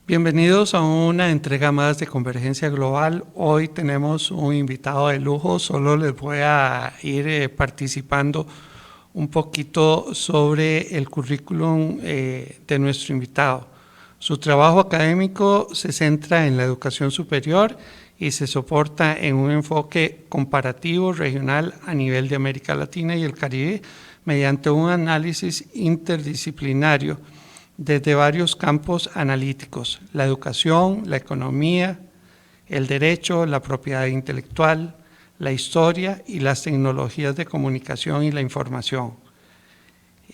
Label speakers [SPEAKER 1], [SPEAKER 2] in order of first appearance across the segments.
[SPEAKER 1] Bienvenidos a una entrega más de Convergencia Global. Hoy tenemos un invitado de lujo, solo les voy a ir participando un poquito sobre el currículum de nuestro invitado. Su trabajo académico se centra en la educación superior y se soporta en un enfoque comparativo regional a nivel de América Latina y el Caribe mediante un análisis interdisciplinario desde varios campos analíticos: la educación, la economía, el derecho, la propiedad intelectual, la historia y las tecnologías de comunicación y la información.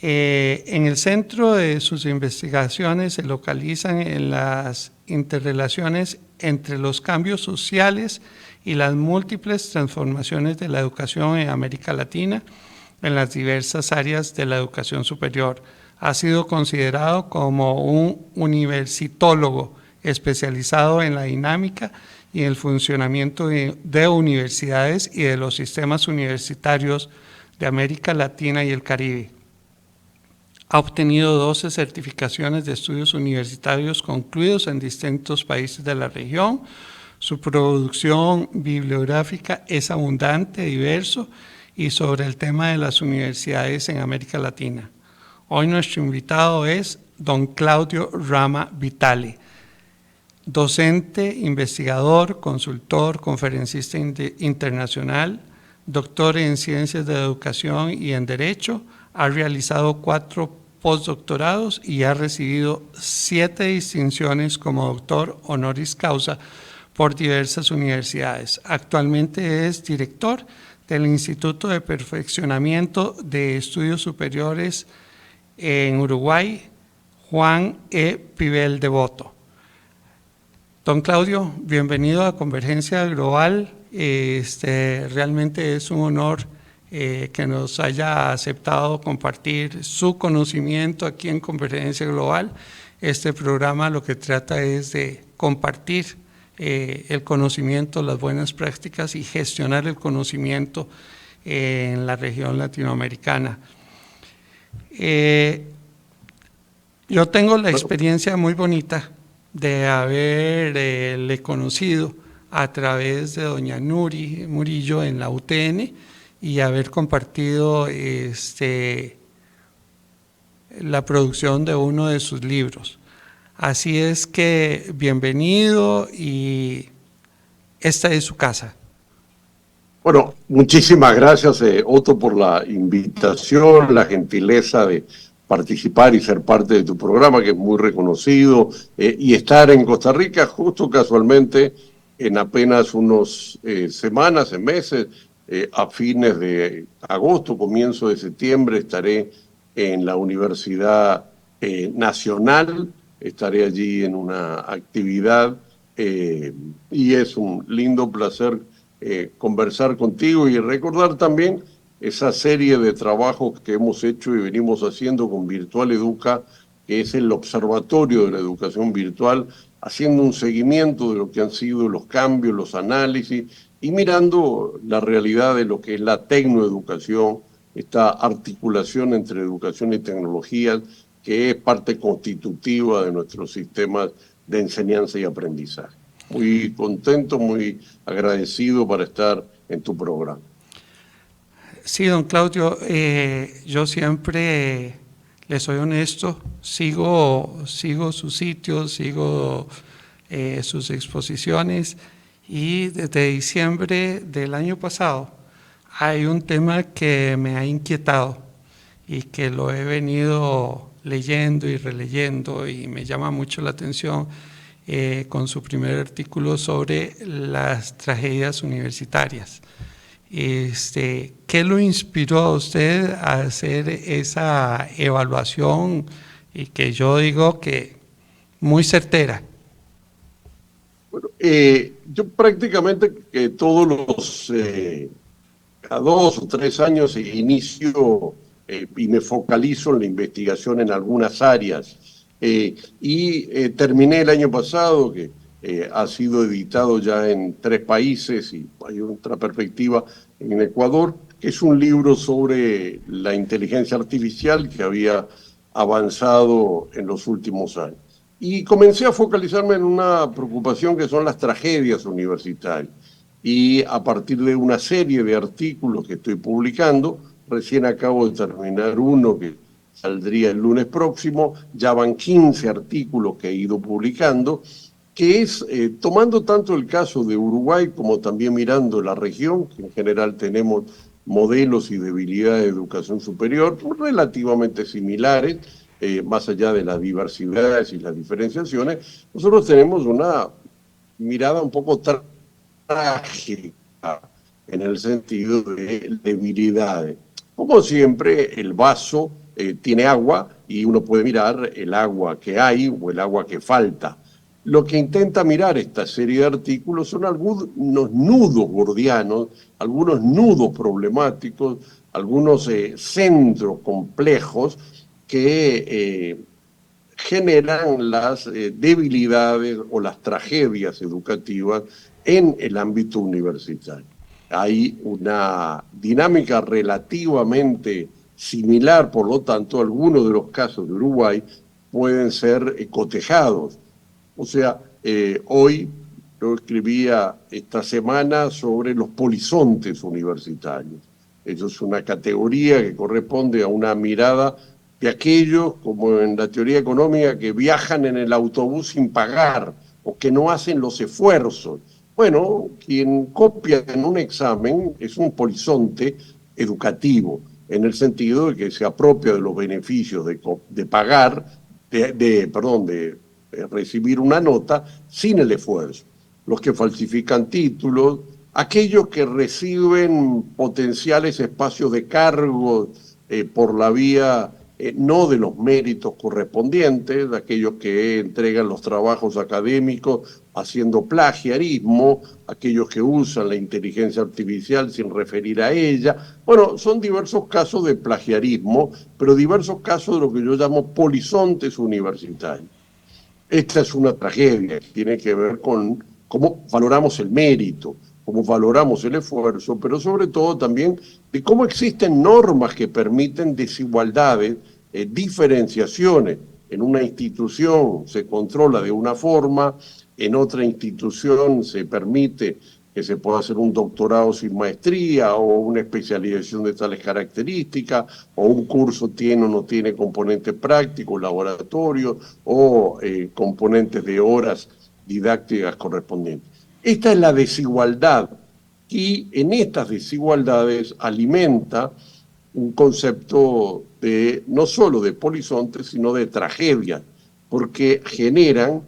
[SPEAKER 1] En el centro de sus investigaciones se localizan en las interrelaciones entre los cambios sociales y las múltiples transformaciones de la educación en América Latina en las diversas áreas de la educación superior. Ha sido considerado como un universitólogo especializado en la dinámica y en el funcionamiento de universidades y de los sistemas universitarios de América Latina y el Caribe. Ha obtenido 12 certificaciones de estudios universitarios concluidos en distintos países de la región. Su producción bibliográfica es abundante, diverso y sobre el tema de las universidades en América Latina. Hoy nuestro invitado es don Claudio Rama Vitale, docente, investigador, consultor, conferencista internacional, doctor en Ciencias de la Educación y en Derecho. Ha realizado 4 postdoctorados y ha recibido 7 distinciones como doctor honoris causa por diversas universidades. Actualmente es director del Instituto de Perfeccionamiento de Estudios Superiores en Uruguay, Juan E. Pibel Devoto. Don Claudio, bienvenido a Convergencia Global. Realmente es un honor que nos haya aceptado compartir su conocimiento aquí en Convergencia Global. Este programa lo que trata es de compartir el conocimiento, las buenas prácticas y gestionar el conocimiento en la región latinoamericana. Yo tengo la experiencia muy bonita de haberle conocido a través de doña Nuri Murillo en la UTN y haber compartido la producción de uno de sus libros. Así es que bienvenido y esta es su casa.
[SPEAKER 2] Bueno, muchísimas gracias, Otto, por la invitación, la gentileza de participar y ser parte de tu programa, que es muy reconocido, y estar en Costa Rica justo casualmente en apenas unas semanas, en meses, a fines de agosto, comienzo de septiembre, estaré en la Universidad Nacional, estaré allí en una actividad y es un lindo placer conversar contigo y recordar también esa serie de trabajos que hemos hecho y venimos haciendo con Virtual Educa, que es el observatorio de la educación virtual, haciendo un seguimiento de lo que han sido los cambios, los análisis y mirando la realidad de lo que es la tecnoeducación, esta articulación entre educación y tecnología, que es parte constitutiva de nuestros sistemas de enseñanza y aprendizaje. Muy contento, muy agradecido para estar en tu programa.
[SPEAKER 1] Sí, don Claudio, yo siempre, le soy honesto, sigo sus sitios, sigo sus exposiciones, y desde diciembre del año pasado hay un tema que me ha inquietado y que lo he venido leyendo y releyendo y me llama mucho la atención. Con su primer artículo sobre las tragedias universitarias. ¿Qué lo inspiró a usted a hacer esa evaluación y que yo digo que muy certera?
[SPEAKER 2] Bueno, yo prácticamente todos los a 2 o 3 años inicio y me focalizo en la investigación en algunas áreas. Terminé el año pasado, que ha sido editado ya en 3 países y hay otra perspectiva en Ecuador, que es un libro sobre la inteligencia artificial que había avanzado en los últimos años. Y comencé a focalizarme en una preocupación que son las tragedias universitarias. Y a partir de una serie de artículos que estoy publicando, recién acabo de terminar uno que saldría el lunes próximo, ya van 15 artículos que he ido publicando, que es tomando tanto el caso de Uruguay como también mirando la región, que en general tenemos modelos y debilidades de educación superior relativamente similares, más allá de las diversidades y las diferenciaciones, nosotros tenemos una mirada un poco trágica en el sentido de debilidades. Como siempre, el vaso tiene agua y uno puede mirar el agua que hay o el agua que falta. Lo que intenta mirar esta serie de artículos son algunos nudos gordianos, algunos nudos problemáticos, algunos centros complejos que generan las debilidades o las tragedias educativas en el ámbito universitario. Hay una dinámica relativamente similar, por lo tanto, algunos de los casos de Uruguay pueden ser cotejados. O sea, hoy yo escribía esta semana sobre los polizontes universitarios. Eso es una categoría que corresponde a una mirada de aquellos, como en la teoría económica, que viajan en el autobús sin pagar o que no hacen los esfuerzos. Bueno, quien copia en un examen es un polizonte educativo, en el sentido de que se apropia de los beneficios de pagar, de recibir una nota sin el esfuerzo. Los que falsifican títulos, aquellos que reciben potenciales espacios de cargo por la vía no de los méritos correspondientes, aquellos que entregan los trabajos académicos haciendo plagiarismo, aquellos que usan la inteligencia artificial sin referir a ella. Bueno, son diversos casos de plagiarismo, pero diversos casos de lo que yo llamo polizontes universitarios. Esta es una tragedia que tiene que ver con cómo valoramos el mérito, cómo valoramos el esfuerzo, pero sobre todo también de cómo existen normas que permiten desigualdades, diferenciaciones. En una institución se controla de una forma, en otra institución se permite que se pueda hacer un doctorado sin maestría o una especialización de tales características, o un curso tiene o no tiene componentes prácticos, laboratorios o componentes de horas didácticas correspondientes. Esta es la desigualdad y en estas desigualdades alimenta un concepto de no solo de polizonte, sino de tragedia, porque generan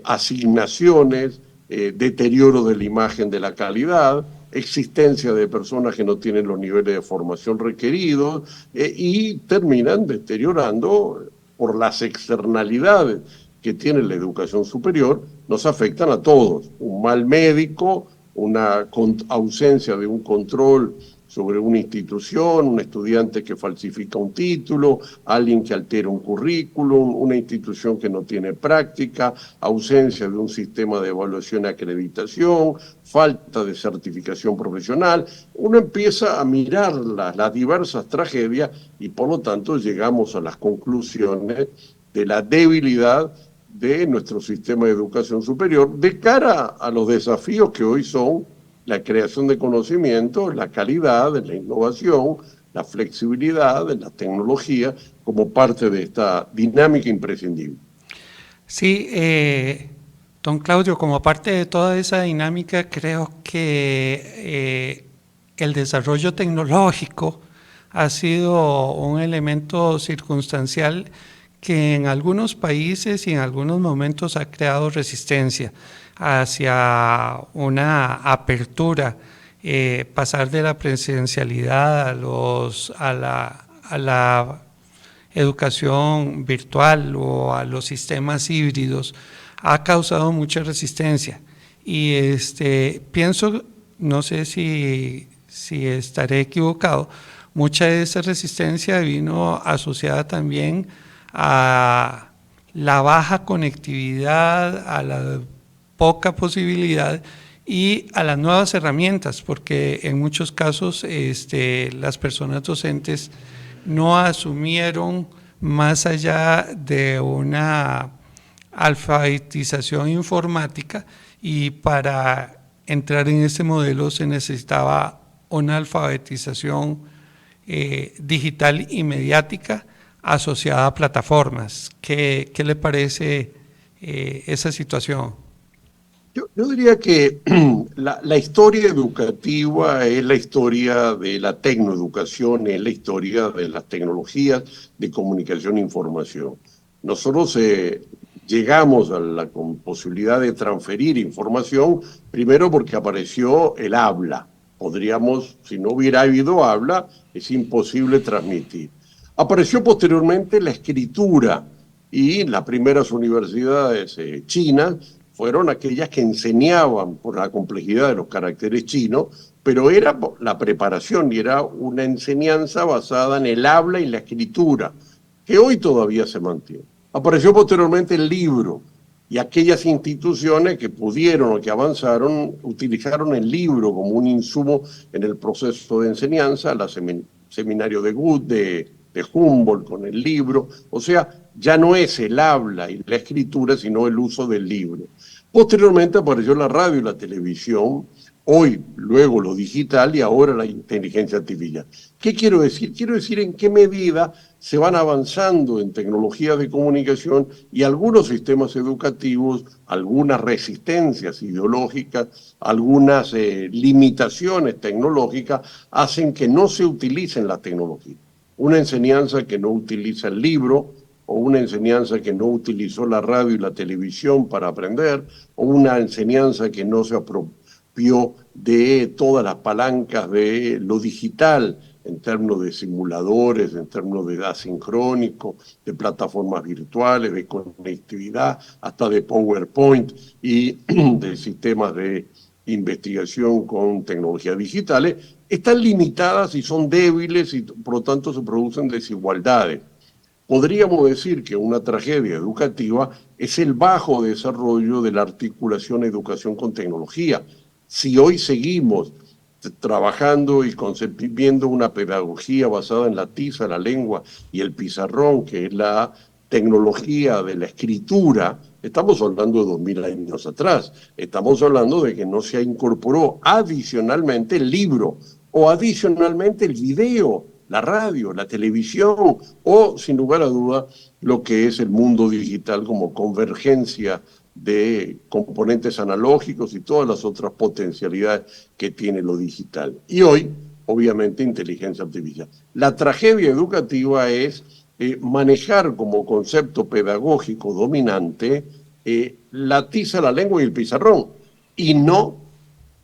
[SPEAKER 2] asignaciones, deterioro de la imagen de la calidad, existencia de personas que no tienen los niveles de formación requeridos y terminan deteriorando por las externalidades que tiene la educación superior, nos afectan a todos. Un mal médico, una ausencia de un control sobre una institución, un estudiante que falsifica un título, alguien que altera un currículum, una institución que no tiene práctica, ausencia de un sistema de evaluación y acreditación, falta de certificación profesional. Uno empieza a mirar las diversas tragedias y por lo tanto llegamos a las conclusiones de la debilidad de nuestro sistema de educación superior de cara a los desafíos que hoy son la creación de conocimiento, la calidad, la innovación, la flexibilidad, la tecnología, como parte de esta dinámica imprescindible.
[SPEAKER 1] Sí, don Claudio, como parte de toda esa dinámica, creo que el desarrollo tecnológico ha sido un elemento circunstancial que en algunos países y en algunos momentos ha creado resistencia hacia una apertura, pasar de la presencialidad a la educación virtual o a los sistemas híbridos, ha causado mucha resistencia. Y pienso, no sé si estaré equivocado, mucha de esa resistencia vino asociada también a la baja conectividad, a la poca posibilidad y a las nuevas herramientas, porque en muchos casos las personas docentes no asumieron más allá de una alfabetización informática, y para entrar en ese modelo se necesitaba una alfabetización digital y mediática asociada a plataformas. ¿Qué le parece esa situación?
[SPEAKER 2] Yo diría que la historia educativa es la historia de la tecnoeducación, es la historia de las tecnologías de comunicación e información. Nosotros llegamos a la posibilidad de transferir información, primero porque apareció el habla. Podríamos, si no hubiera habido habla, es imposible transmitir. Apareció posteriormente la escritura y las primeras universidades chinas fueron aquellas que enseñaban por la complejidad de los caracteres chinos, pero era la preparación y era una enseñanza basada en el habla y la escritura, que hoy todavía se mantiene. Apareció posteriormente el libro y aquellas instituciones que pudieron o que avanzaron utilizaron el libro como un insumo en el proceso de enseñanza, la seminario de Gut, de Humboldt con el libro, o sea, ya no es el habla y la escritura, sino el uso del libro. Posteriormente apareció la radio y la televisión, hoy, luego lo digital y ahora la inteligencia artificial. ¿Qué quiero decir? Quiero decir en qué medida se van avanzando en tecnologías de comunicación y algunos sistemas educativos, algunas resistencias ideológicas, algunas limitaciones tecnológicas hacen que no se utilicen las tecnologías. Una enseñanza que no utiliza el libro, o una enseñanza que no utilizó la radio y la televisión para aprender, o una enseñanza que no se apropió de todas las palancas de lo digital, en términos de simuladores, en términos de asincrónico, de plataformas virtuales, de conectividad, hasta de PowerPoint y de sistemas de investigación con tecnologías digitales, están limitadas y son débiles y por lo tanto se producen desigualdades. Podríamos decir que una tragedia educativa es el bajo desarrollo de la articulación educación con tecnología. Si hoy seguimos trabajando y concebiendo una pedagogía basada en la tiza, la lengua y el pizarrón, que es la tecnología de la escritura, estamos hablando de 2000 años atrás. Estamos hablando de que no se incorporó adicionalmente el libro o adicionalmente el video, la radio, la televisión o, sin lugar a duda, lo que es el mundo digital como convergencia de componentes analógicos y todas las otras potencialidades que tiene lo digital. Y hoy, obviamente, inteligencia artificial. La tragedia educativa es manejar como concepto pedagógico dominante la tiza, la lengua y el pizarrón, y no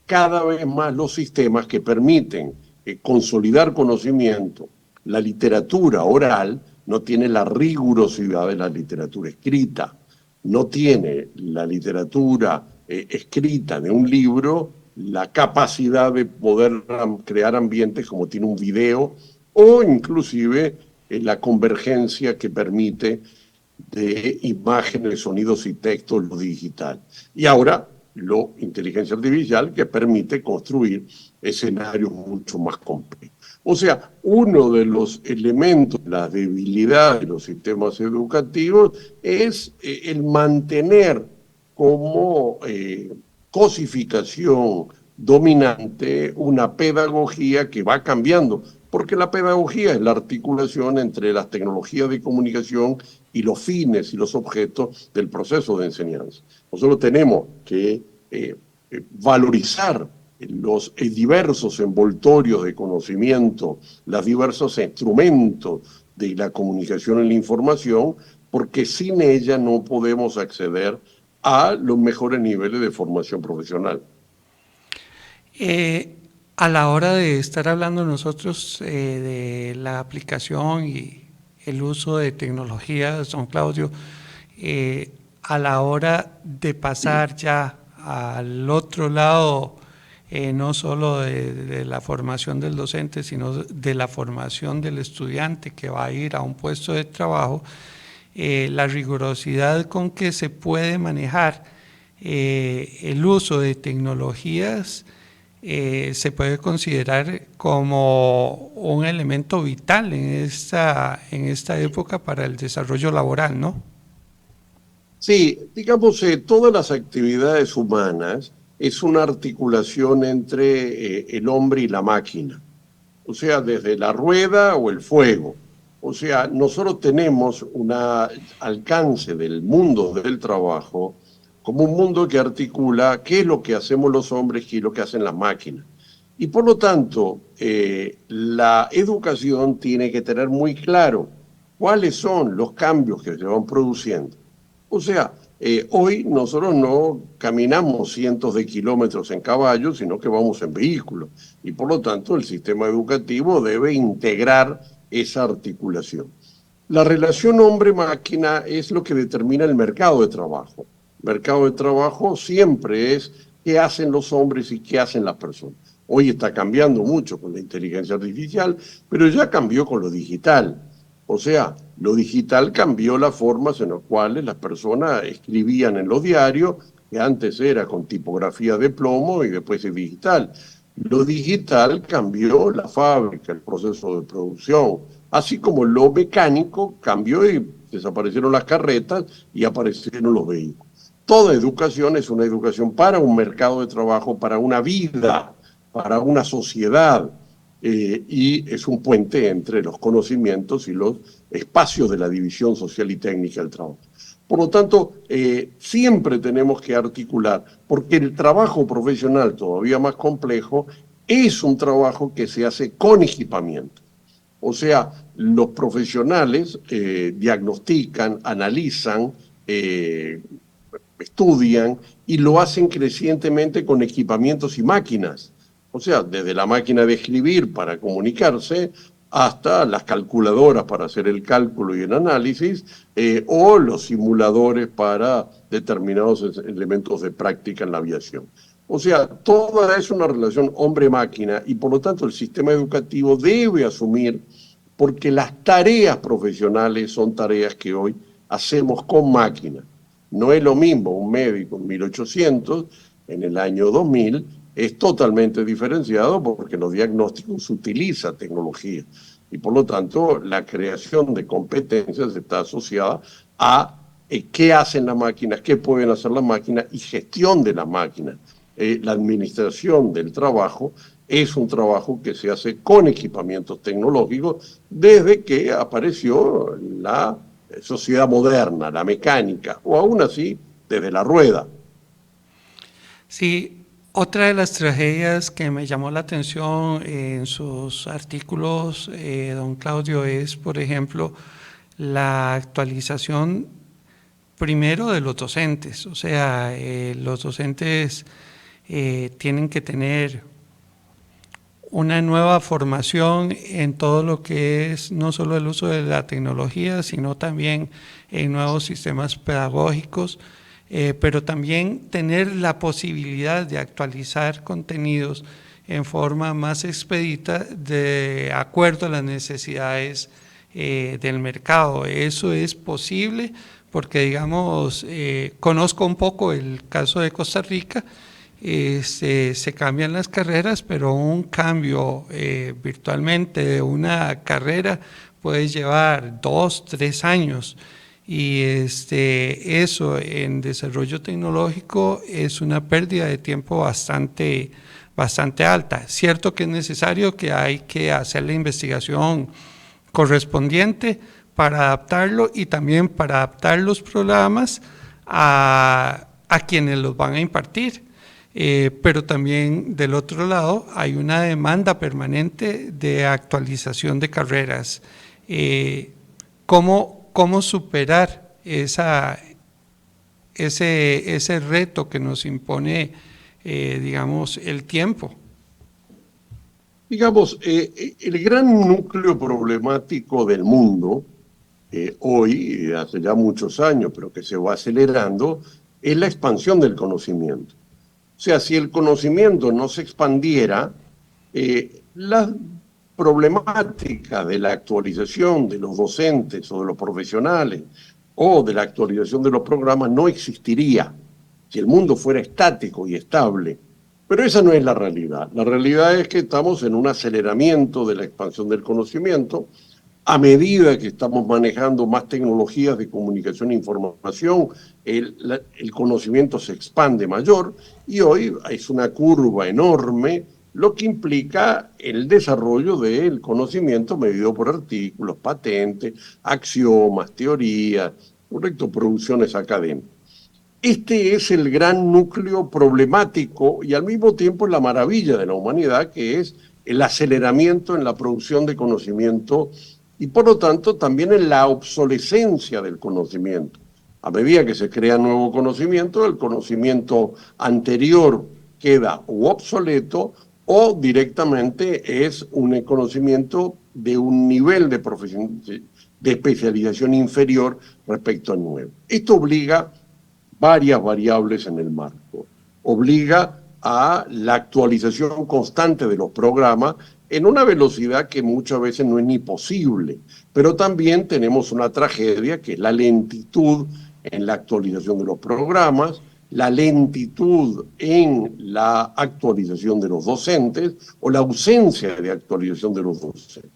[SPEAKER 2] cada vez más los sistemas que permiten consolidar conocimiento. La literatura oral no tiene la rigurosidad de la literatura escrita, no tiene la literatura escrita de un libro la capacidad de poder crear ambientes como tiene un video o inclusive la convergencia que permite de imágenes, sonidos y textos, lo digital. Y ahora la inteligencia artificial que permite construir escenarios mucho más complejos. O sea, uno de los elementos, la debilidad de los sistemas educativos es el mantener como cosificación dominante una pedagogía que va cambiando, porque la pedagogía es la articulación entre las tecnologías de comunicación y los fines y los objetos del proceso de enseñanza. Nosotros tenemos que valorizar los diversos envoltorios de conocimiento, los diversos instrumentos de la comunicación y la información, porque sin ella no podemos acceder a los mejores niveles de formación profesional.
[SPEAKER 1] A la hora de estar hablando nosotros de la aplicación y el uso de tecnologías, don Claudio, a la hora de pasar ya al otro lado, no solo de la formación del docente, sino de la formación del estudiante que va a ir a un puesto de trabajo, la rigurosidad con que se puede manejar el uso de tecnologías se puede considerar como un elemento vital en esta época para el desarrollo laboral, ¿no?
[SPEAKER 2] Sí, digamos, todas las actividades humanas es una articulación entre el hombre y la máquina. O sea, desde la rueda o el fuego. O sea, nosotros tenemos un alcance del mundo del trabajo como un mundo que articula qué es lo que hacemos los hombres y qué es lo que hacen las máquinas. Y por lo tanto, la educación tiene que tener muy claro cuáles son los cambios que se van produciendo. O sea, hoy nosotros no caminamos cientos de kilómetros en caballo, sino que vamos en vehículos. Y por lo tanto, el sistema educativo debe integrar esa articulación. La relación hombre-máquina es lo que determina el mercado de trabajo. El mercado de trabajo siempre es qué hacen los hombres y qué hacen las personas. Hoy está cambiando mucho con la inteligencia artificial, pero ya cambió con lo digital. O sea, lo digital cambió las formas en las cuales las personas escribían en los diarios, que antes era con tipografía de plomo y después es digital. Lo digital cambió la fábrica, el proceso de producción, así como lo mecánico cambió y desaparecieron las carretas y aparecieron los vehículos. Toda educación es una educación para un mercado de trabajo, para una vida, para una sociedad, y es un puente entre los conocimientos y los espacios de la división social y técnica del trabajo. Por lo tanto, siempre tenemos que articular, porque el trabajo profesional todavía más complejo es un trabajo que se hace con equipamiento. O sea, los profesionales diagnostican, analizan, estudian y lo hacen crecientemente con equipamientos y máquinas. O sea, desde la máquina de escribir para comunicarse hasta las calculadoras para hacer el cálculo y el análisis, o los simuladores para determinados elementos de práctica en la aviación. O sea, toda es una relación hombre-máquina y por lo tanto el sistema educativo debe asumir, porque las tareas profesionales son tareas que hoy hacemos con máquinas. No es lo mismo un médico en 1800, en el año 2000, es totalmente diferenciado porque los diagnósticos se utiliza tecnología y por lo tanto la creación de competencias está asociada a qué hacen las máquinas, qué pueden hacer las máquinas y gestión de las máquinas. La administración del trabajo es un trabajo que se hace con equipamientos tecnológicos desde que apareció la sociedad moderna, la mecánica, o aún así desde la rueda.
[SPEAKER 1] Sí, otra de las tragedias que me llamó la atención en sus artículos, don Claudio, es, por ejemplo, la actualización primero de los docentes. O sea, los docentes tienen que tener una nueva formación en todo lo que es no solo el uso de la tecnología, sino también en nuevos sistemas pedagógicos, pero también tener la posibilidad de actualizar contenidos en forma más expedita de acuerdo a las necesidades del mercado. Eso es posible porque, digamos, conozco un poco el caso de Costa Rica. Se cambian las carreras, pero un cambio virtualmente de una carrera puede llevar 2, 3 años. Y eso en desarrollo tecnológico es una pérdida de tiempo bastante alta. Cierto que es necesario, que hay que hacer la investigación correspondiente para adaptarlo y también para adaptar los programas a quienes los van a impartir. Pero también del otro lado hay una demanda permanente de actualización de carreras. ¿Cómo superar ese reto que nos impone, digamos, el tiempo?
[SPEAKER 2] Digamos, el gran núcleo problemático del mundo, hoy, hace ya muchos años, pero que se va acelerando, es la expansión del conocimiento. O sea, si el conocimiento no se expandiera, las problemáticas de la actualización de los docentes o de los profesionales o de la actualización de los programas no existiría si el mundo fuera estático y estable. Pero esa no es la realidad. La realidad es que estamos en un aceleramiento de la expansión del conocimiento A medida que estamos manejando más tecnologías de comunicación e información, el conocimiento se expande mayor y hoy es una curva enorme, lo que implica el desarrollo del conocimiento medido por artículos, patentes, axiomas, teorías, correcto, producciones académicas. Este es el gran núcleo problemático y al mismo tiempo la maravilla de la humanidad, que es el aceleramiento en la producción de conocimiento y por lo tanto también en la obsolescencia del conocimiento. A medida que se crea nuevo conocimiento, el conocimiento anterior queda o obsoleto o directamente es un conocimiento de un nivel de especialización inferior respecto al nuevo. Esto obliga varias variables en el marco. Obliga a la actualización constante de los programas en una velocidad que muchas veces no es ni posible, pero también tenemos una tragedia que es la lentitud en la actualización de los programas, la lentitud en la actualización de los docentes o la ausencia de actualización de los docentes.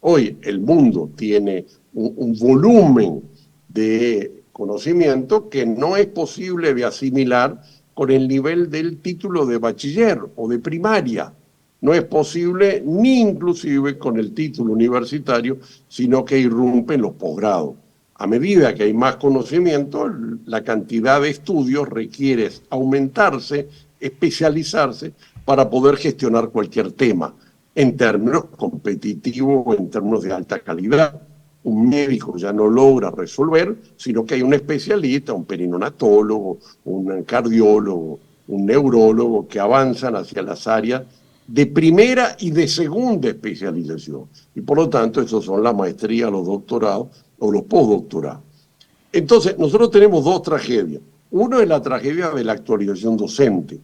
[SPEAKER 2] Hoy el mundo tiene un volumen de conocimiento que no es posible de asimilar con el nivel del título de bachiller o de primaria. No es posible ni inclusive con el título universitario, sino que irrumpen los posgrados. A medida que hay más conocimiento, la cantidad de estudios requiere aumentarse, especializarse para poder gestionar cualquier tema en términos competitivos o en términos de alta calidad. Un médico ya no logra resolver, sino que hay un especialista, un perinonatólogo, un cardiólogo, un neurólogo que avanzan hacia las áreas de primera y de segunda especialización. Y por lo tanto, esos son las maestrías, los doctorados o los postdoctorados. Entonces, nosotros tenemos dos tragedias. Uno es la tragedia de la actualización docente.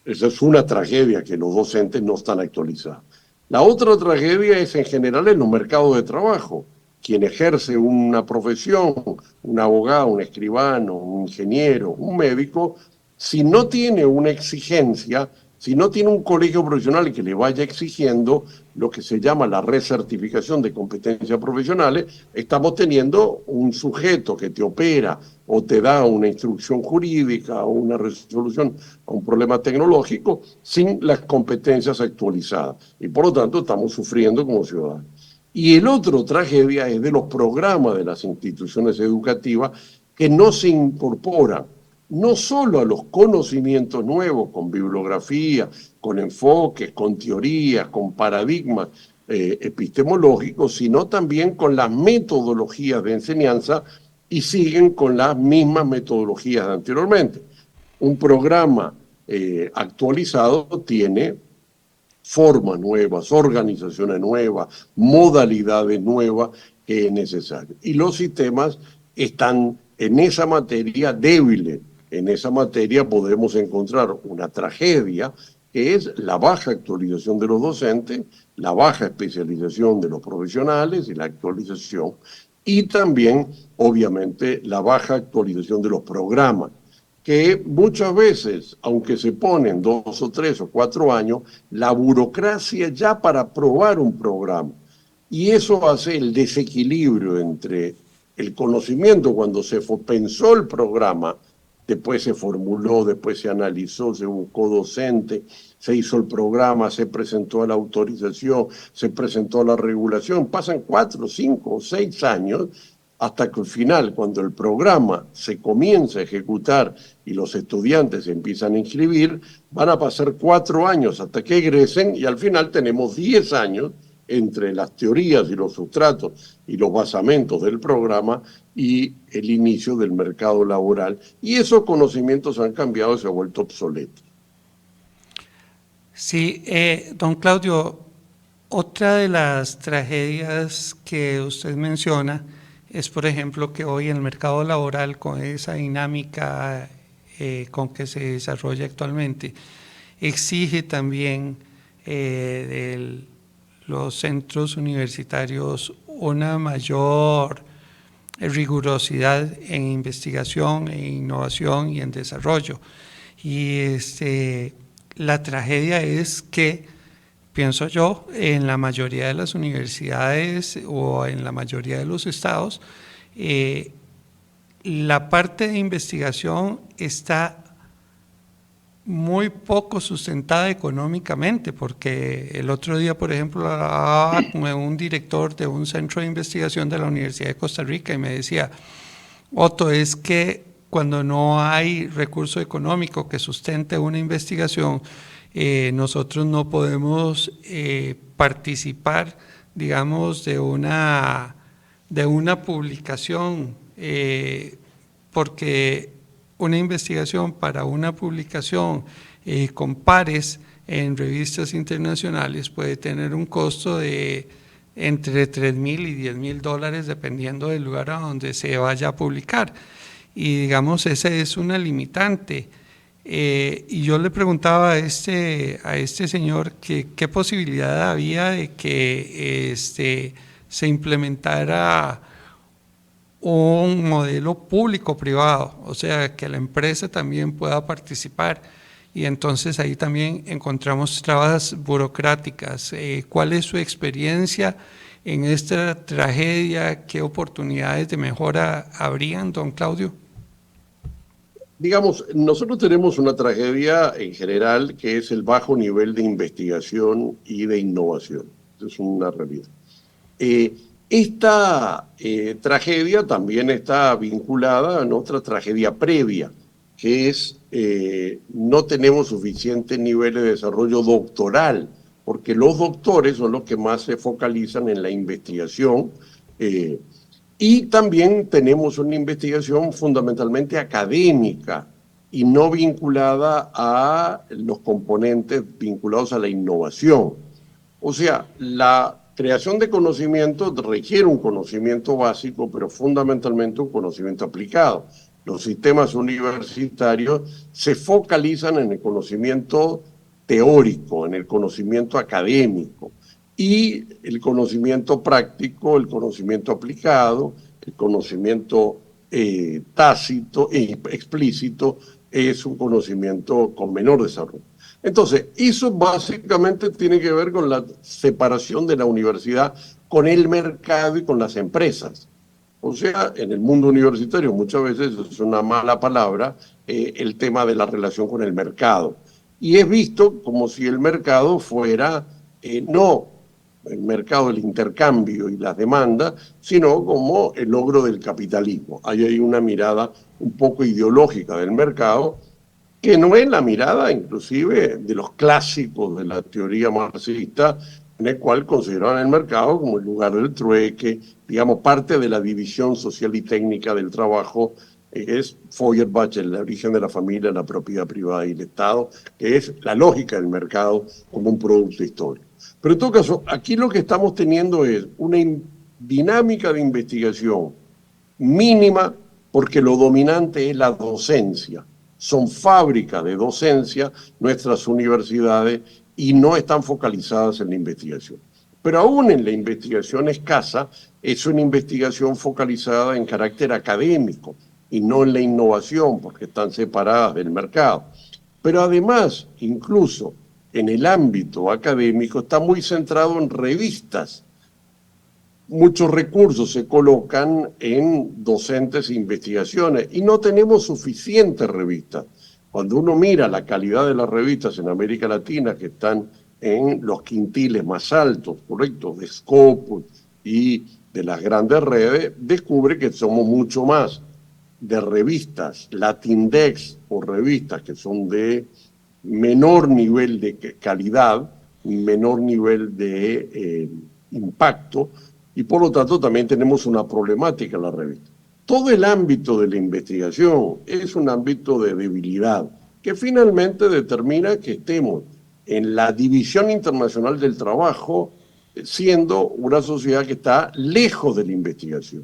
[SPEAKER 2] Esa es una tragedia, que los docentes no están actualizados. La otra tragedia es en general en los mercados de trabajo. Quien ejerce una profesión, un abogado, un escribano, un ingeniero, un médico, si no tiene una exigencia, si no tiene un colegio profesional que le vaya exigiendo lo que se llama la recertificación de competencias profesionales, estamos teniendo un sujeto que te opera o te da una instrucción jurídica o una resolución a un problema tecnológico sin las competencias actualizadas. Y por lo tanto estamos sufriendo como ciudadanos. Y el otro tragedia es de los programas de las instituciones educativas que no se incorporan no solo a los conocimientos nuevos, con bibliografía, con enfoques, con teorías, con paradigmas epistemológicos, sino también con las metodologías de enseñanza y siguen con las mismas metodologías de anteriormente. Un programa actualizado tiene formas nuevas, organizaciones nuevas, modalidades nuevas que es necesario. Y los sistemas están en esa materia débiles. En esa materia podemos encontrar una tragedia que es la baja actualización de los docentes, la baja especialización de los profesionales y la actualización, y también, obviamente, la baja actualización de los programas, que muchas veces, aunque se ponen 2 o 3 o 4 años, la burocracia ya para aprobar un programa. Y eso hace el desequilibrio entre el conocimiento cuando se pensó el programa, después se formuló, después se analizó, se buscó docente, se hizo el programa, se presentó a la autorización, se presentó a la regulación. Pasan 4, 5 o 6 años hasta que al final, cuando el programa se comienza a ejecutar y los estudiantes se empiezan a inscribir, van a pasar 4 años hasta que egresen y al final tenemos 10 años entre las teorías y los sustratos y los basamentos del programa y el inicio del mercado laboral. Y esos conocimientos han cambiado y se han vuelto obsoletos.
[SPEAKER 1] Sí, don Claudio, otra de las tragedias que usted menciona es, por ejemplo, que hoy el mercado laboral, con esa dinámica con que se desarrolla actualmente, exige también los centros universitarios una mayor rigurosidad en investigación, en innovación y en desarrollo. Y la tragedia es que pienso yo, en la mayoría de las universidades o en la mayoría de los estados, la parte de investigación está muy poco sustentada económicamente, porque el otro día, por ejemplo, hablaba con un director de un centro de investigación de la Universidad de Costa Rica y me decía, Otto, es que cuando no hay recurso económico que sustente una investigación, nosotros no podemos participar, digamos, de una publicación, porque una investigación para una publicación con pares en revistas internacionales puede tener un costo de entre $3,000 y $10,000 dependiendo del lugar a donde se vaya a publicar. Y digamos, esa es una limitante. Y yo le preguntaba a este señor qué posibilidad había de que se implementara un modelo público-privado, o sea, que la empresa también pueda participar. Y entonces ahí también encontramos trabas burocráticas. ¿Cuál es su experiencia en esta tragedia? ¿Qué oportunidades de mejora habrían, don Claudio?
[SPEAKER 2] Digamos, nosotros tenemos una tragedia en general que es el bajo nivel de investigación y de innovación. Eso es una realidad. Esta tragedia también está vinculada a otra tragedia previa, que es no tenemos suficientes niveles de desarrollo doctoral, porque los doctores son los que más se focalizan en la investigación, y también tenemos una investigación fundamentalmente académica y no vinculada a los componentes vinculados a la innovación. O sea, la creación de conocimiento requiere un conocimiento básico, pero fundamentalmente un conocimiento aplicado. Los sistemas universitarios se focalizan en el conocimiento teórico, en el conocimiento académico, y el conocimiento práctico, el conocimiento aplicado, el conocimiento tácito e explícito es un conocimiento con menor desarrollo. Entonces, eso básicamente tiene que ver con la separación de la universidad con el mercado y con las empresas. O sea, en el mundo universitario muchas veces es una mala palabra el tema de la relación con el mercado. Y es visto como si el mercado fuera no el mercado del intercambio y las demandas, sino como el logro del capitalismo. Ahí hay una mirada un poco ideológica del mercado, que no es la mirada inclusive de los clásicos de la teoría marxista, en el cual consideraban el mercado como el lugar del trueque, digamos, parte de la división social y técnica del trabajo. Es Feuerbach, el origen de la familia, la propiedad privada y el Estado, que es la lógica del mercado como un producto histórico. Pero en todo caso, aquí lo que estamos teniendo es una dinámica de investigación mínima, porque lo dominante es la docencia. Son fábricas de docencia nuestras universidades y no están focalizadas en la investigación. Pero aún en la investigación escasa, es una investigación focalizada en carácter académico y no en la innovación, porque están separadas del mercado. Pero además, incluso en el ámbito académico, está muy centrado en revistas. Muchos recursos se colocan en docentes e investigaciones y no tenemos suficientes revistas. Cuando uno mira la calidad de las revistas en América Latina, que están en los quintiles más altos, correcto, de Scopus y de las grandes redes, descubre que somos mucho más de revistas Latindex o revistas que son de menor nivel de calidad, menor nivel de impacto, y por lo tanto también tenemos una problemática en la revista. Todo el ámbito de la investigación es un ámbito de debilidad que finalmente determina que estemos en la división internacional del trabajo siendo una sociedad que está lejos de la investigación,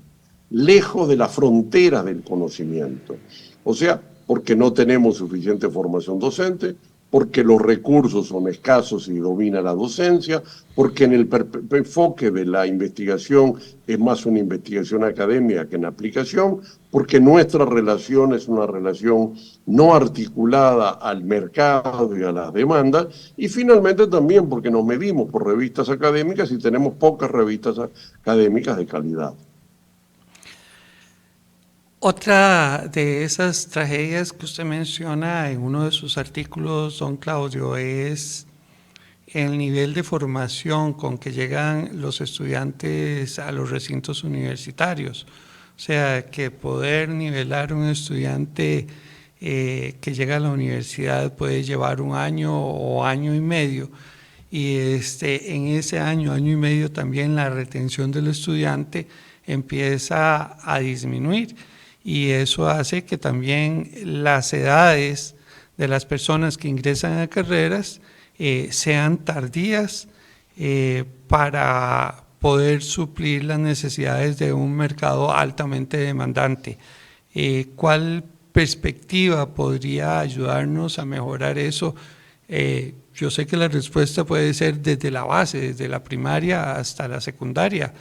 [SPEAKER 2] lejos de las fronteras del conocimiento. O sea, porque no tenemos suficiente formación docente, porque los recursos son escasos y domina la docencia, porque en el enfoque de la investigación es más una investigación académica que en aplicación, porque nuestra relación es una relación no articulada al mercado y a las demandas, y finalmente también porque nos medimos por revistas académicas y tenemos pocas revistas académicas de calidad.
[SPEAKER 1] Otra de esas tragedias que usted menciona en uno de sus artículos, don Claudio, es el nivel de formación con que llegan los estudiantes a los recintos universitarios. O sea, que poder nivelar un estudiante que llega a la universidad puede llevar un año o año y medio. Y en ese año y medio también la retención del estudiante empieza a disminuir. Y eso hace que también las edades de las personas que ingresan a carreras sean tardías para poder suplir las necesidades de un mercado altamente demandante. ¿Cuál perspectiva podría ayudarnos a mejorar eso? Yo sé que la respuesta puede ser desde la base, desde la primaria hasta la secundaria,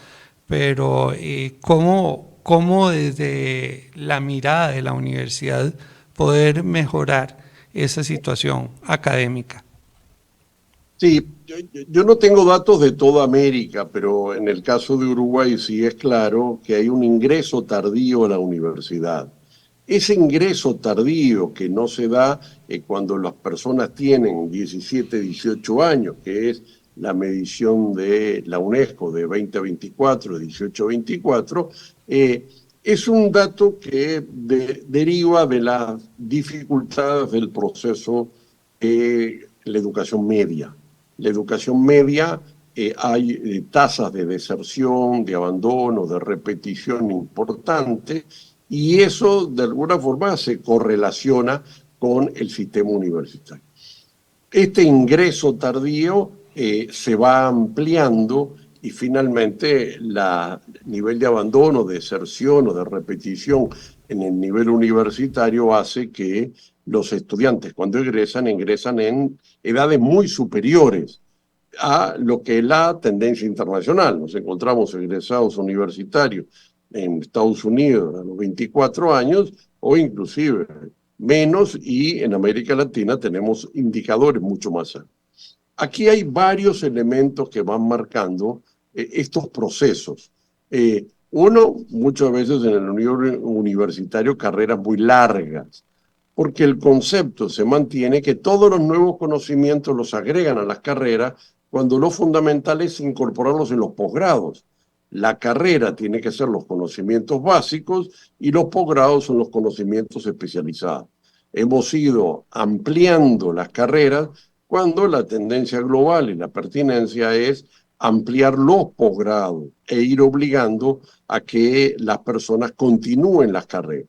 [SPEAKER 1] pero ¿cómo desde la mirada de la universidad poder mejorar esa situación académica?
[SPEAKER 2] Sí, yo no tengo datos de toda América, pero en el caso de Uruguay sí es claro que hay un ingreso tardío a la universidad. Ese ingreso tardío que no se da cuando las personas tienen 17, 18 años, que es la medición de la UNESCO de 20 a 24, 18 a 24, es un dato que deriva de las dificultades del proceso de la educación media. La educación media hay tasas de deserción, de abandono, de repetición importantes, y eso de alguna forma se correlaciona con el sistema universitario. Este ingreso tardío se va ampliando y finalmente el nivel de abandono, de deserción o de repetición en el nivel universitario hace que los estudiantes cuando ingresan en edades muy superiores a lo que es la tendencia internacional. Nos encontramos egresados universitarios en Estados Unidos a los 24 años o inclusive menos, y en América Latina tenemos indicadores mucho más altos. Aquí hay varios elementos que van marcando estos procesos. Uno, muchas veces en el universitario, carreras muy largas, porque el concepto se mantiene que todos los nuevos conocimientos los agregan a las carreras, cuando lo fundamental es incorporarlos en los posgrados. La carrera tiene que ser los conocimientos básicos y los posgrados son los conocimientos especializados. Hemos ido ampliando las carreras cuando la tendencia global y la pertinencia es ampliar los posgrados e ir obligando a que las personas continúen las carreras.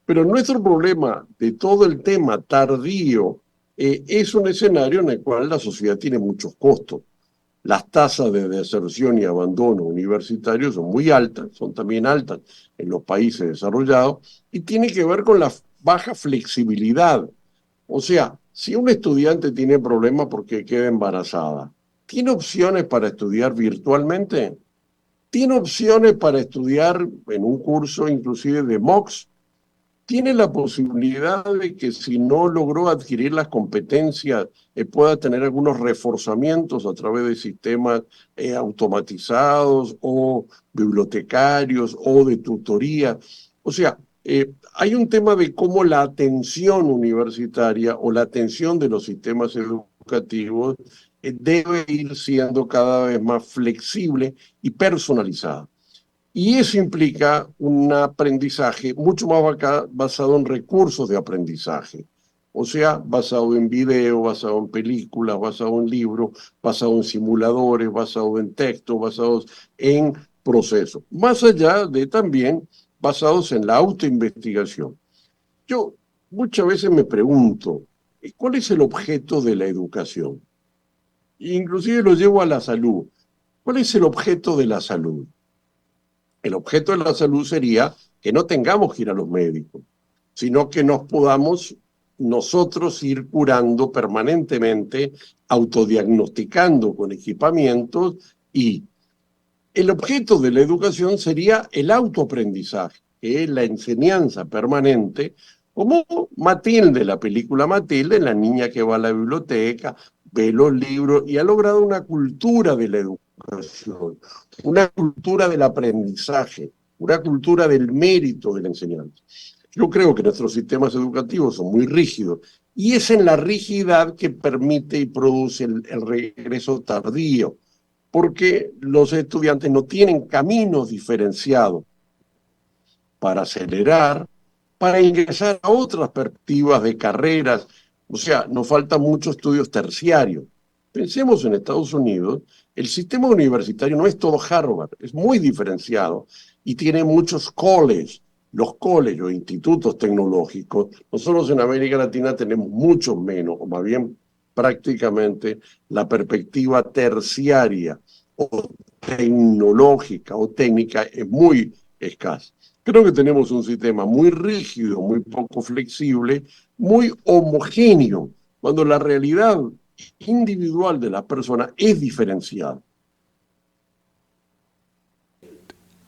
[SPEAKER 2] Pero nuestro problema de todo el tema tardío es un escenario en el cual la sociedad tiene muchos costos. Las tasas de deserción y abandono universitario son muy altas, son también altas en los países desarrollados, y tiene que ver con la baja flexibilidad. O sea, si un estudiante tiene problemas porque queda embarazada, ¿tiene opciones para estudiar virtualmente? ¿Tiene opciones para estudiar en un curso inclusive de MOOCs? ¿Tiene la posibilidad de que si no logró adquirir las competencias pueda tener algunos reforzamientos a través de sistemas automatizados o bibliotecarios o de tutoría? O sea, hay un tema de cómo la atención universitaria o la atención de los sistemas educativos debe ir siendo cada vez más flexible y personalizada. Y eso implica un aprendizaje mucho más basado en recursos de aprendizaje. O sea, basado en video, basado en películas, basado en libros, basado en simuladores, basado en textos, basados en procesos. Más allá de también basados en la autoinvestigación. Yo muchas veces me pregunto, ¿cuál es el objeto de la educación? Inclusive lo llevo a la salud. ¿Cuál es el objeto de la salud? El objeto de la salud sería que no tengamos que ir a los médicos, sino que nos podamos nosotros ir curando permanentemente, autodiagnosticando con equipamientos, y el objeto de la educación sería el autoaprendizaje, que es la enseñanza permanente, como Matilde, la película Matilde, la niña que va a la biblioteca, ve los libros y ha logrado una cultura de la educación, una cultura del aprendizaje, una cultura del mérito de la enseñanza. Yo creo que nuestros sistemas educativos son muy rígidos y es en la rigidez que permite y produce el regreso tardío, porque los estudiantes no tienen caminos diferenciados para acelerar, para ingresar a otras perspectivas de carreras. O sea, nos faltan muchos estudios terciarios. Pensemos en Estados Unidos, el sistema universitario no es todo Harvard, es muy diferenciado y tiene muchos colleges. Los colleges o institutos tecnológicos, nosotros en América Latina tenemos muchos menos, o más bien prácticamente la perspectiva terciaria o tecnológica o técnica es muy escasa. Creo que tenemos un sistema muy rígido, muy poco flexible, muy homogéneo, cuando la realidad individual de la persona es diferenciada.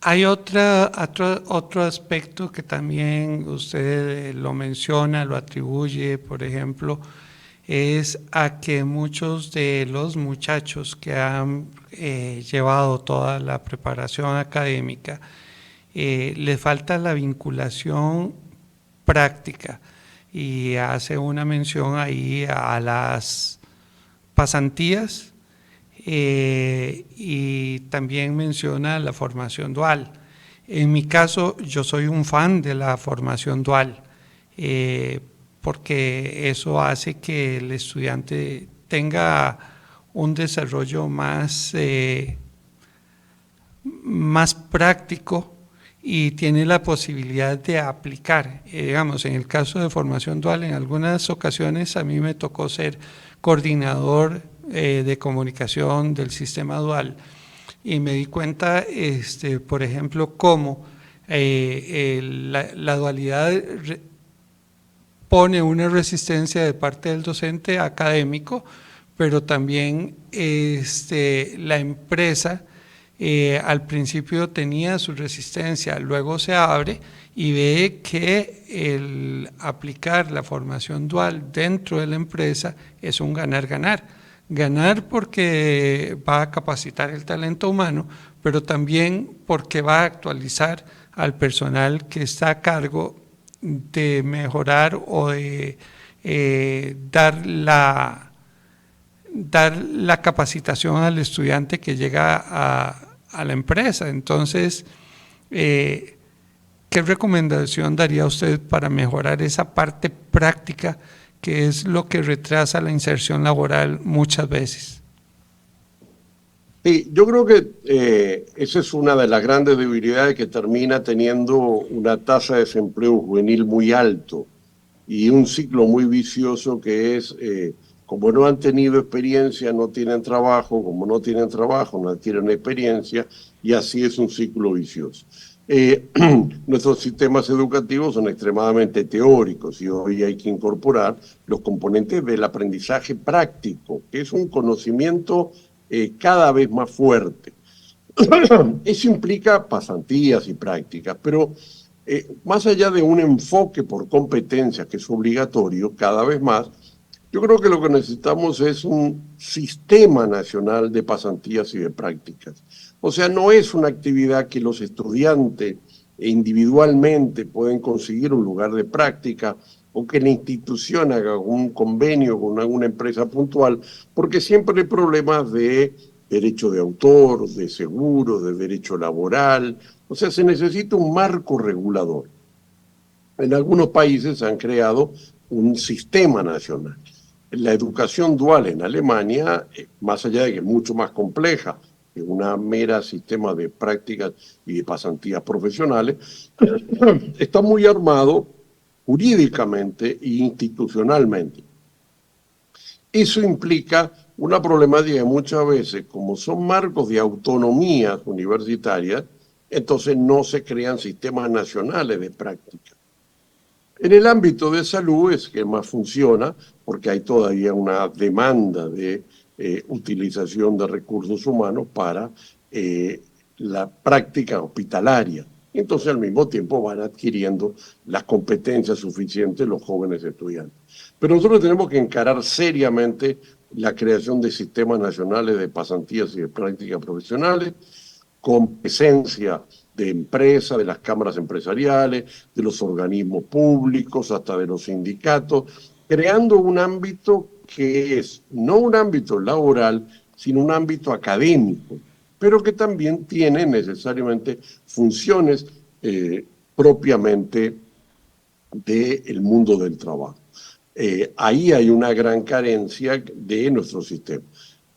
[SPEAKER 1] Hay otro aspecto que también usted lo menciona, lo atribuye, por ejemplo, es a que muchos de los muchachos que han llevado toda la preparación académica, les falta la vinculación práctica, y hace una mención ahí a las pasantías, y también menciona la formación dual. En mi caso, yo soy un fan de la formación dual, porque eso hace que el estudiante tenga un desarrollo más práctico y tiene la posibilidad de aplicar. Digamos, en el caso de formación dual, en algunas ocasiones a mí me tocó ser coordinador de comunicación del sistema dual, y me di cuenta, por ejemplo, cómo la dualidad pone una resistencia de parte del docente académico, pero también la empresa al principio tenía su resistencia, luego se abre y ve que el aplicar la formación dual dentro de la empresa es un ganar-ganar. Ganar porque va a capacitar el talento humano, pero también porque va a actualizar al personal que está a cargo de mejorar o de dar la capacitación al estudiante que llega a la empresa. Entonces, ¿qué recomendación daría usted para mejorar esa parte práctica, que es lo que retrasa la inserción laboral muchas veces?
[SPEAKER 2] Sí, yo creo que esa es una de las grandes debilidades, que termina teniendo una tasa de desempleo juvenil muy alto y un ciclo muy vicioso que es, como no han tenido experiencia, no tienen trabajo, como no tienen trabajo, no adquieren experiencia, y así es un ciclo vicioso. Nuestros sistemas educativos son extremadamente teóricos y hoy hay que incorporar los componentes del aprendizaje práctico, que es un conocimiento cada vez más fuerte. Eso implica pasantías y prácticas, pero más allá de un enfoque por competencias que es obligatorio cada vez más, yo creo que lo que necesitamos es un sistema nacional de pasantías y de prácticas. O sea, no es una actividad que los estudiantes individualmente pueden conseguir un lugar de práctica, o que la institución haga un convenio con alguna empresa puntual, porque siempre hay problemas de derecho de autor, de seguro, de derecho laboral. O sea, se necesita un marco regulador. En algunos países han creado un sistema nacional. La educación dual en Alemania, más allá de que es mucho más compleja que una mera sistema de prácticas y de pasantías profesionales, está muy armado jurídicamente e institucionalmente. Eso implica una problemática que muchas veces, como son marcos de autonomías universitarias, entonces no se crean sistemas nacionales de práctica. En el ámbito de salud es que más funciona porque hay todavía una demanda de utilización de recursos humanos para la práctica hospitalaria. Entonces, al mismo tiempo, van adquiriendo las competencias suficientes los jóvenes estudiantes. Pero nosotros tenemos que encarar seriamente la creación de sistemas nacionales de pasantías y de prácticas profesionales, con presencia de empresas, de las cámaras empresariales, de los organismos públicos, hasta de los sindicatos, creando un ámbito que es no un ámbito laboral, sino un ámbito académico, pero que también tiene necesariamente funciones propiamente del mundo del trabajo. Ahí hay una gran carencia de nuestro sistema.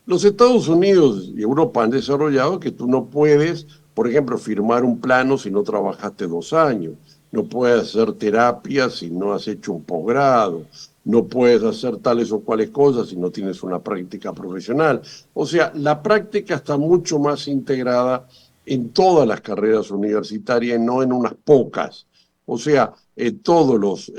[SPEAKER 2] Los Estados Unidos y Europa han desarrollado que tú no puedes, por ejemplo, firmar un plano si no trabajaste 2 años, no puedes hacer terapia si no has hecho un posgrado, no puedes hacer tales o cuales cosas si no tienes una práctica profesional. O sea, la práctica está mucho más integrada en todas las carreras universitarias y no en unas pocas. O sea, todos los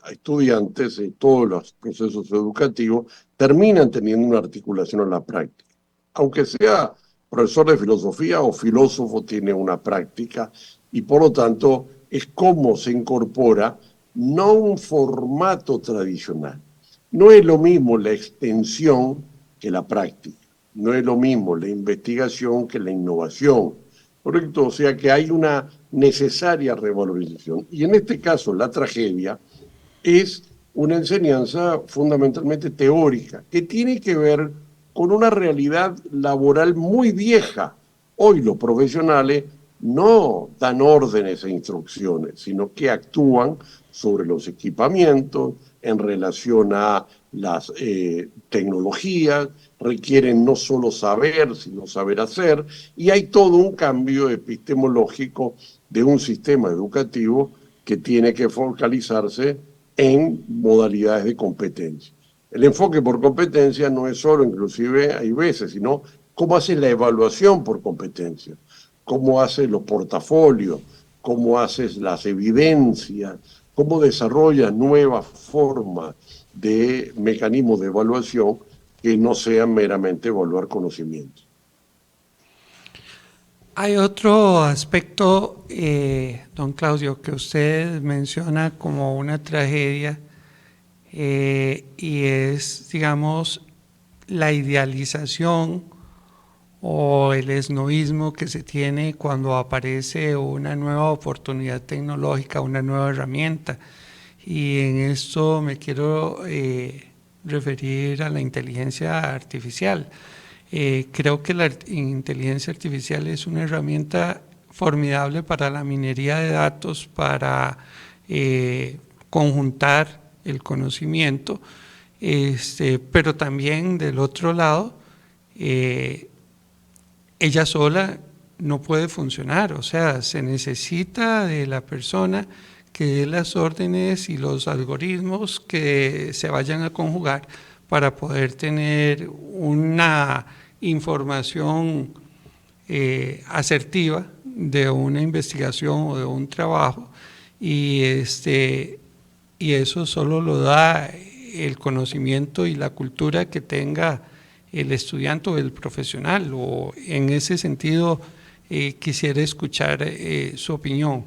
[SPEAKER 2] estudiantes, todos los procesos educativos terminan teniendo una articulación en la práctica. Aunque sea profesor de filosofía o filósofo, tiene una práctica y por lo tanto es cómo se incorpora no un formato tradicional. No es lo mismo la extensión que la práctica. No es lo mismo la investigación que la innovación. ¿Correcto? O sea que hay una necesaria revalorización. Y en este caso, la tragedia es una enseñanza fundamentalmente teórica, que tiene que ver con una realidad laboral muy vieja. Hoy los profesionales no dan órdenes e instrucciones, sino que actúan sobre los equipamientos en relación a las tecnologías, requieren no solo saber, sino saber hacer, y hay todo un cambio epistemológico de un sistema educativo que tiene que focalizarse en modalidades de competencia. El enfoque por competencia no es solo, inclusive hay veces, sino cómo hace la evaluación por competencia, cómo hace los portafolios, cómo haces las evidencias, cómo desarrollas nuevas formas de mecanismos de evaluación que no sean meramente evaluar conocimientos.
[SPEAKER 1] Hay otro aspecto, don Claudio, que usted menciona como una tragedia y es, digamos, la idealización o el esnoísmo que se tiene cuando aparece una nueva oportunidad tecnológica, una nueva herramienta. Y en esto me quiero referir a la inteligencia artificial. Creo que la inteligencia artificial es una herramienta formidable para la minería de datos, para conjuntar el conocimiento, pero también del otro lado, ella sola no puede funcionar, o sea, se necesita de la persona que dé las órdenes y los algoritmos que se vayan a conjugar para poder tener una información asertiva de una investigación o de un trabajo y eso solo lo da el conocimiento y la cultura que tenga el estudiante o el profesional, o en ese sentido quisiera escuchar su opinión.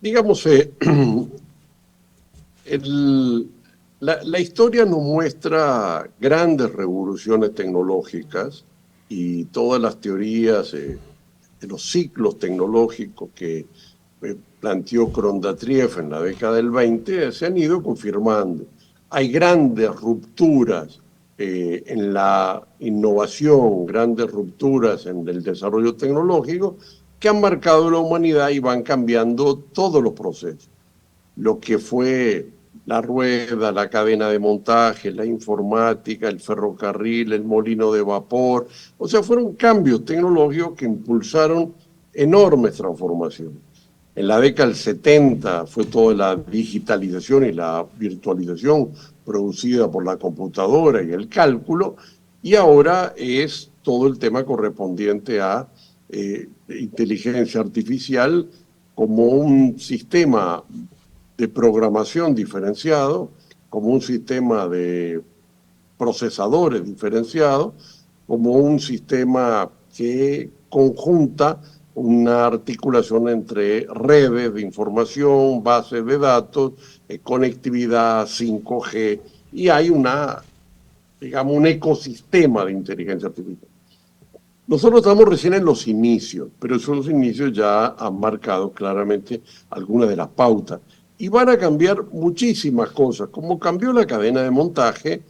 [SPEAKER 2] Digamos, la historia nos muestra grandes revoluciones tecnológicas y todas las teorías de los ciclos tecnológicos que planteó Krondatriev en la década del 20 se han ido confirmando. Hay grandes rupturas en la innovación, grandes rupturas en el desarrollo tecnológico que han marcado la humanidad y van cambiando todos los procesos. Lo que fue la rueda, la cadena de montaje, la informática, el ferrocarril, el molino de vapor, o sea, fueron cambios tecnológicos que impulsaron enormes transformaciones. En la década del 70 fue toda la digitalización y la virtualización producida por la computadora y el cálculo, y ahora es todo el tema correspondiente a inteligencia artificial como un sistema de programación diferenciado, como un sistema de procesadores diferenciados, como un sistema que conjunta una articulación entre redes de información, bases de datos, conectividad 5G, y hay digamos, un ecosistema de inteligencia artificial. Nosotros estamos recién en los inicios, pero esos inicios ya han marcado claramente algunas de las pautas y van a cambiar muchísimas cosas, como cambió la cadena de montaje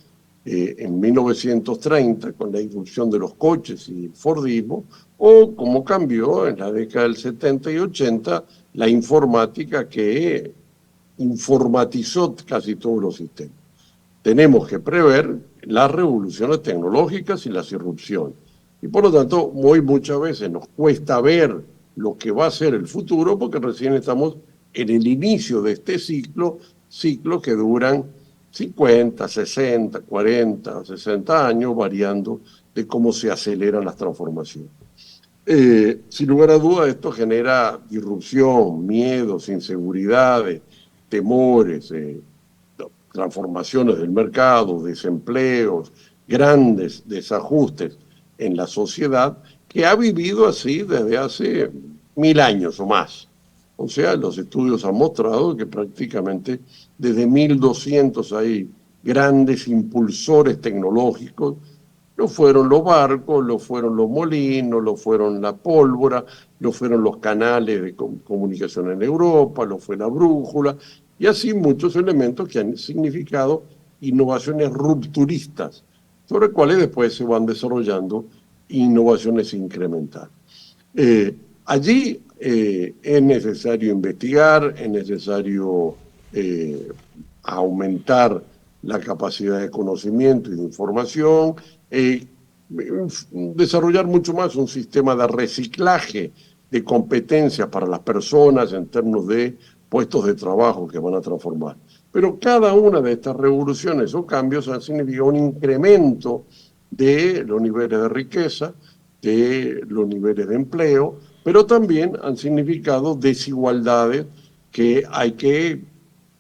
[SPEAKER 2] en 1930 con la irrupción de los coches y el Fordismo, o como cambió en la década del 70 y 80 la informática que informatizó casi todos los sistemas. Tenemos que prever las revoluciones tecnológicas y las irrupciones. Y por lo tanto, muy muchas veces nos cuesta ver lo que va a ser el futuro porque recién estamos en el inicio de este ciclos que duran 50, 60, 40, 60 años, variando de cómo se aceleran las transformaciones. Sin lugar a dudas, esto genera disrupción, miedos, inseguridades, temores, transformaciones del mercado, desempleos, grandes desajustes en la sociedad que ha vivido así desde hace 1000 años o más. O sea, los estudios han mostrado que prácticamente desde 1200 hay grandes impulsores tecnológicos. Lo fueron los barcos, lo fueron los molinos, lo fueron la pólvora, lo fueron los canales de comunicación en Europa, lo fue la brújula, y así muchos elementos que han significado innovaciones rupturistas, sobre cuales después se van desarrollando innovaciones incrementales. Allí es necesario investigar, es necesario aumentar la capacidad de conocimiento y de información, desarrollar mucho más un sistema de reciclaje de competencias para las personas en términos de puestos de trabajo que van a transformar. Pero cada una de estas revoluciones o cambios ha significado un incremento de los niveles de riqueza, de los niveles de empleo, pero también han significado desigualdades que hay que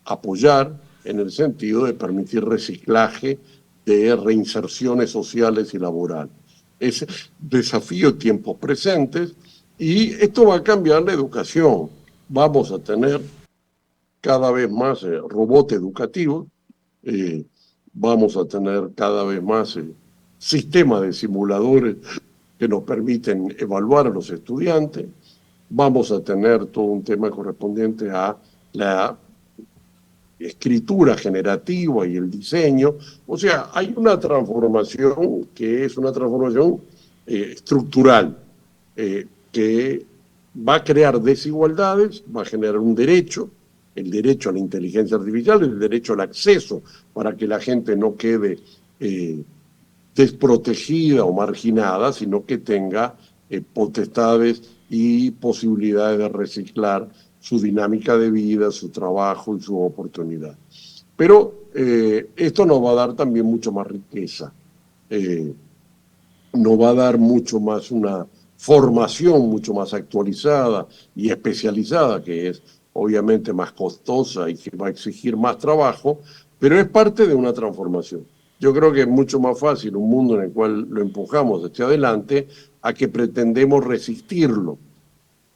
[SPEAKER 2] apoyar en el sentido de permitir reciclaje de reinserciones sociales y laborales. Es desafío en tiempos presentes y esto va a cambiar la educación. Vamos a tener cada vez más robots educativos, vamos a tener cada vez más sistemas de simuladores que nos permiten evaluar a los estudiantes, vamos a tener todo un tema correspondiente a la escritura generativa y el diseño. O sea, hay una transformación que es una transformación estructural, que va a crear desigualdades, va a generar un derecho, el derecho a la inteligencia artificial, el derecho al acceso para que la gente no quede desprotegida o marginada, sino que tenga potestades y posibilidades de reciclar su dinámica de vida, su trabajo y su oportunidad. Pero esto nos va a dar también mucho más riqueza, nos va a dar mucho más una formación mucho más actualizada y especializada, que es obviamente más costosa y que va a exigir más trabajo, pero es parte de una transformación. Yo creo que es mucho más fácil un mundo en el cual lo empujamos hacia adelante a que pretendemos resistirlo.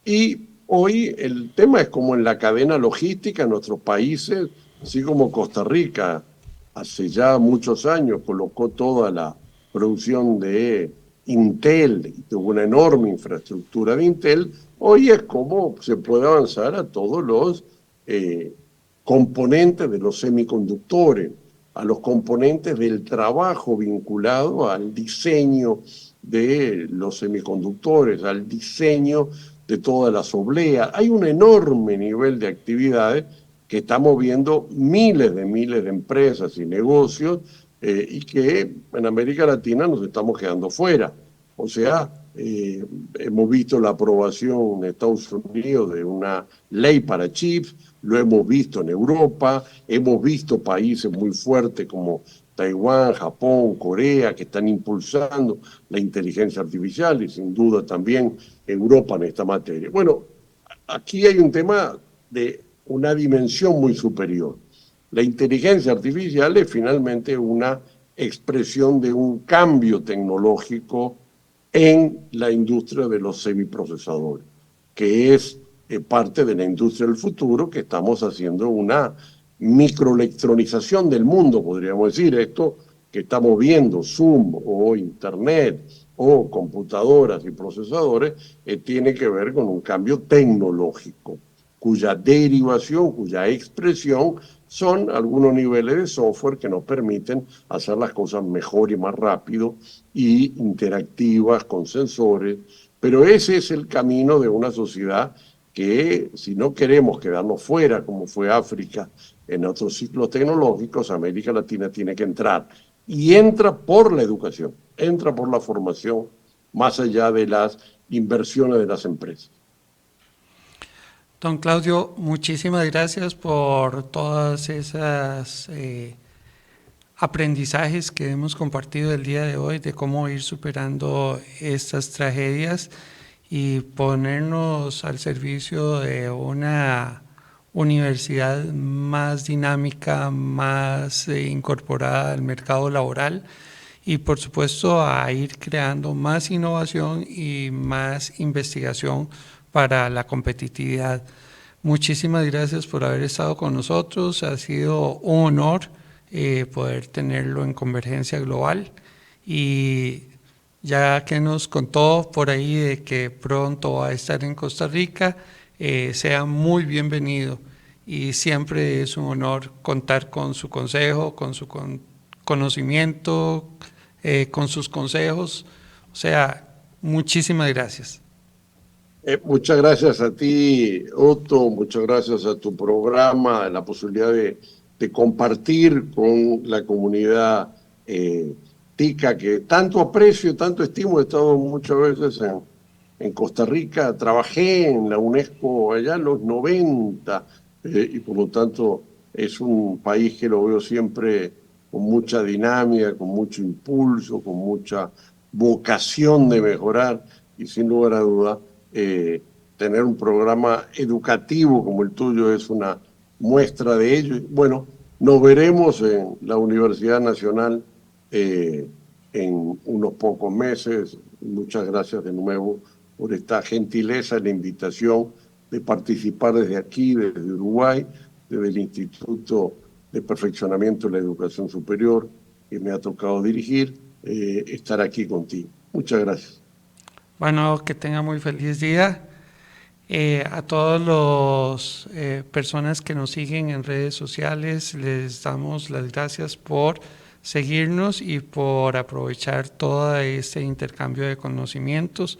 [SPEAKER 2] Y hoy el tema es como en la cadena logística en nuestros países, así como Costa Rica hace ya muchos años colocó toda la producción de Intel y tuvo una enorme infraestructura de Intel, hoy es como se puede avanzar a todos los componentes de los semiconductores, a los componentes del trabajo vinculado al diseño de los semiconductores, al diseño de todas las obleas. Hay un enorme nivel de actividades que estamos viendo miles de empresas y negocios y que en América Latina nos estamos quedando fuera. O sea, hemos visto la aprobación en Estados Unidos de una ley para chips, lo hemos visto en Europa, hemos visto países muy fuertes como Taiwán, Japón, Corea, que están impulsando la inteligencia artificial y sin duda también Europa en esta materia. Bueno, aquí hay un tema de una dimensión muy superior. La inteligencia artificial es finalmente una expresión de un cambio tecnológico en la industria de los semiprocesadores, que es parte de la industria del futuro, que estamos haciendo una microelectronización del mundo, podríamos decir. Esto que estamos viendo, Zoom o Internet o computadoras y procesadores, tiene que ver con un cambio tecnológico, cuya derivación, cuya expresión son algunos niveles de software que nos permiten hacer las cosas mejor y más rápido y interactivas con sensores. Pero ese es el camino de una sociedad que, si no queremos quedarnos fuera, como fue África en otros ciclos tecnológicos, América Latina tiene que entrar. Y entra por la educación, entra por la formación, más allá de las inversiones de las empresas.
[SPEAKER 1] Don Claudio, muchísimas gracias por todas esas aprendizajes que hemos compartido el día de hoy de cómo ir superando estas tragedias y ponernos al servicio de una universidad más dinámica, más incorporada al mercado laboral y por supuesto a ir creando más innovación y más investigación para la competitividad. Muchísimas gracias por haber estado con nosotros, ha sido un honor poder tenerlo en Convergencia Global y ya que nos contó por ahí de que pronto va a estar en Costa Rica, sea muy bienvenido y siempre es un honor contar con su consejo, con su conocimiento, con sus consejos, o sea, muchísimas gracias.
[SPEAKER 2] Muchas gracias a ti, Otto, muchas gracias a tu programa, la posibilidad de compartir con la comunidad tica que tanto aprecio, tanto estimo. He estado muchas veces en Costa Rica, trabajé en la UNESCO allá en los 90 y por lo tanto es un país que lo veo siempre con mucha dinámica, con mucho impulso, con mucha vocación de mejorar y sin lugar a dudas tener un programa educativo como el tuyo es una muestra de ello. Bueno, nos veremos en la Universidad Nacional en unos pocos meses. Muchas gracias de nuevo por esta gentileza y la invitación de participar desde aquí, desde Uruguay, desde el Instituto de Perfeccionamiento de la Educación Superior que me ha tocado dirigir, estar aquí contigo. Muchas gracias.
[SPEAKER 1] Bueno, que tenga muy feliz día. A todas las personas que nos siguen en redes sociales, les damos las gracias por seguirnos y por aprovechar todo este intercambio de conocimientos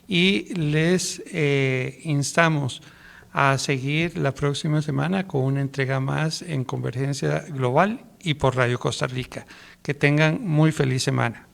[SPEAKER 1] y les instamos a seguir la próxima semana con una entrega más en Convergencia Global y por Radio Costa Rica. Que tengan muy feliz semana.